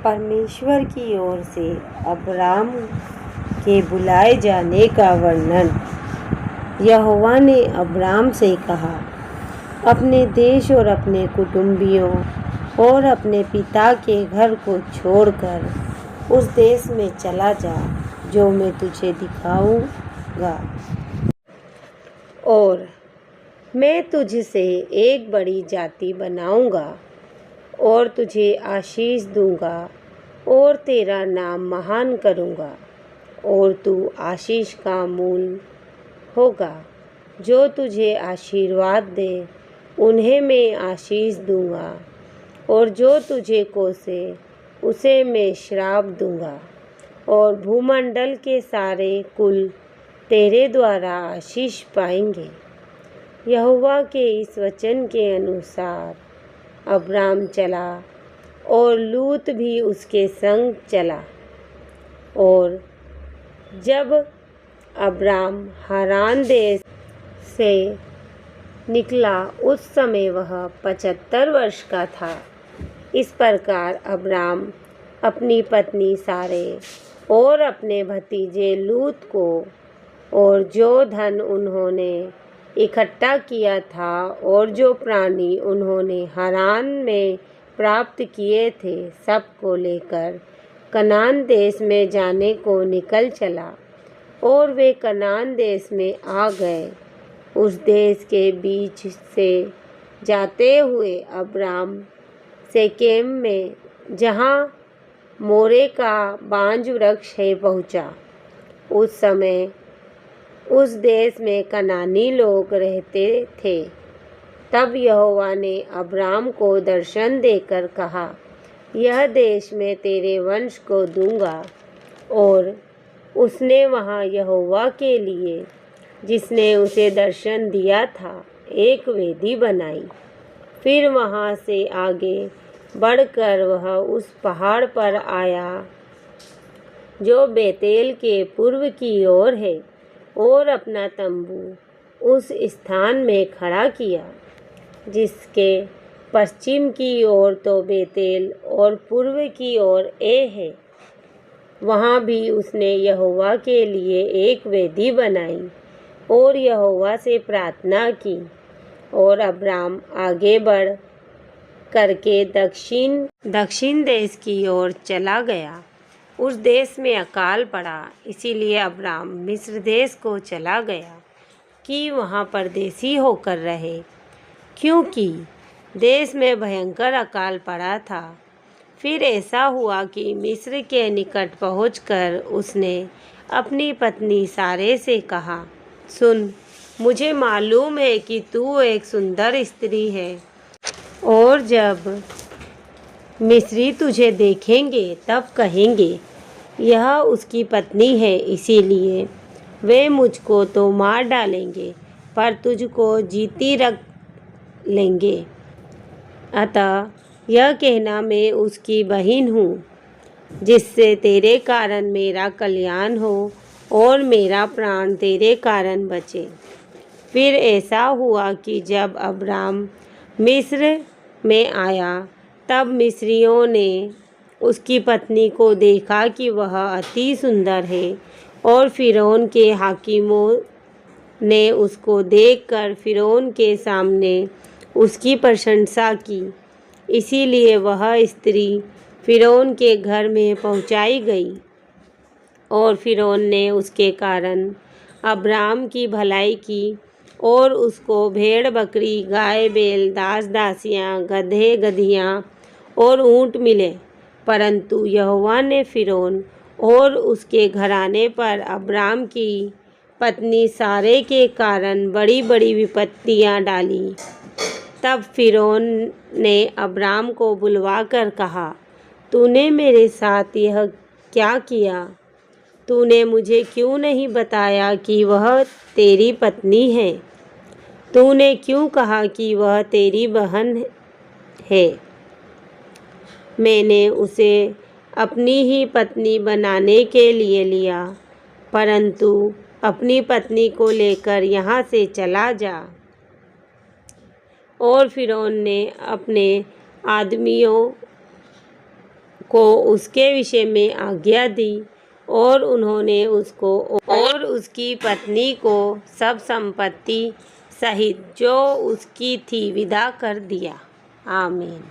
परमेश्वर की ओर से अब्राम के बुलाए जाने का वर्णन। यहोवा ने अब्राम से कहा, अपने देश और अपने कुटुंबियों और अपने पिता के घर को छोड़कर उस देश में चला जा जो मैं तुझे दिखाऊंगा, और मैं तुझसे एक बड़ी जाति बनाऊंगा और तुझे आशीष दूंगा और तेरा नाम महान करूंगा और तू आशीष का मूल होगा। जो तुझे आशीर्वाद दे उन्हें मैं आशीष दूंगा और जो तुझे कोसे उसे मैं श्राप दूंगा, और भूमंडल के सारे कुल तेरे द्वारा आशीष पाएंगे। यहोवा के इस वचन के अनुसार अब्राम चला और लूत भी उसके संग चला। और जब अब्राम हारान देश से निकला उस समय वह 75 वर्ष का था। इस प्रकार अब्राम अपनी पत्नी सारे और अपने भतीजे लूत को और जो धन उन्होंने इकट्ठा किया था और जो प्राणी उन्होंने हारान में प्राप्त किए थे, सब को लेकर कनान देश में जाने को निकल चला। और वे कनान देश में आ गए। उस देश के बीच से जाते हुए अब्राम शेकेम में, जहाँ मोरे का बांज वृक्ष है, पहुँचा। उस समय उस देश में कनानी लोग रहते थे। तब यहोवा ने अब्राम को दर्शन देकर कहा, यह देश मैं तेरे वंश को दूंगा। और उसने वहाँ यहोवा के लिए, जिसने उसे दर्शन दिया था, एक वेदी बनाई। फिर वहाँ से आगे बढ़कर वह उस पहाड़ पर आया जो बेतेल के पूर्व की ओर है, और अपना तंबू उस स्थान में खड़ा किया जिसके पश्चिम की ओर तो बेतेल और पूर्व की ओर ए है। वहाँ भी उसने यहोवा के लिए एक वेदी बनाई और यहोवा से प्रार्थना की। और अब्राम आगे बढ़ करके दक्षिण देश की ओर चला गया। उस देश में अकाल पड़ा, इसीलिए अब्राम मिस्र देश को चला गया कि वहाँ परदेसी होकर रहे, क्योंकि देश में भयंकर अकाल पड़ा था। फिर ऐसा हुआ कि मिस्र के निकट पहुंचकर उसने अपनी पत्नी सारे से कहा, सुन, मुझे मालूम है कि तू एक सुंदर स्त्री है, और जब मिस्री तुझे देखेंगे तब कहेंगे, यह उसकी पत्नी है, इसीलिए वे मुझको तो मार डालेंगे पर तुझको जीती रख लेंगे। अतः यह कहना, मैं उसकी बहन हूँ, जिससे तेरे कारण मेरा कल्याण हो और मेरा प्राण तेरे कारण बचे। फिर ऐसा हुआ कि जब अब्राम मिस्र में आया, तब मिस्रियों ने उसकी पत्नी को देखा कि वह अति सुंदर है, और फिरौन के हाकिमों ने उसको देखकर फिरौन के सामने उसकी प्रशंसा की। इसीलिए वह स्त्री फिरौन के घर में पहुंचाई गई, और फिरौन ने उसके कारण अब्राम की भलाई की और उसको भेड़ बकरी, गाय बैल, दास दासियाँ, गधे गधियाँ और ऊँट मिले। परंतु यहोवा ने फिरौन और उसके घराने पर अब्राम की पत्नी सारे के कारण बड़ी बड़ी विपत्तियाँ डाली। तब फिरौन ने अब्राम को बुलवाकर कहा, तूने मेरे साथ यह क्या किया? तूने मुझे क्यों नहीं बताया कि वह तेरी पत्नी है? तूने क्यों कहा कि वह तेरी बहन है? मैंने उसे अपनी ही पत्नी बनाने के लिए लिया, परंतु अपनी पत्नी को लेकर यहाँ से चला जा। और फिरौन ने अपने आदमियों को उसके विषय में आज्ञा दी और उन्होंने उसको और उसकी पत्नी को सब संपत्ति सहित जो उसकी थी विदा कर दिया। आमीन।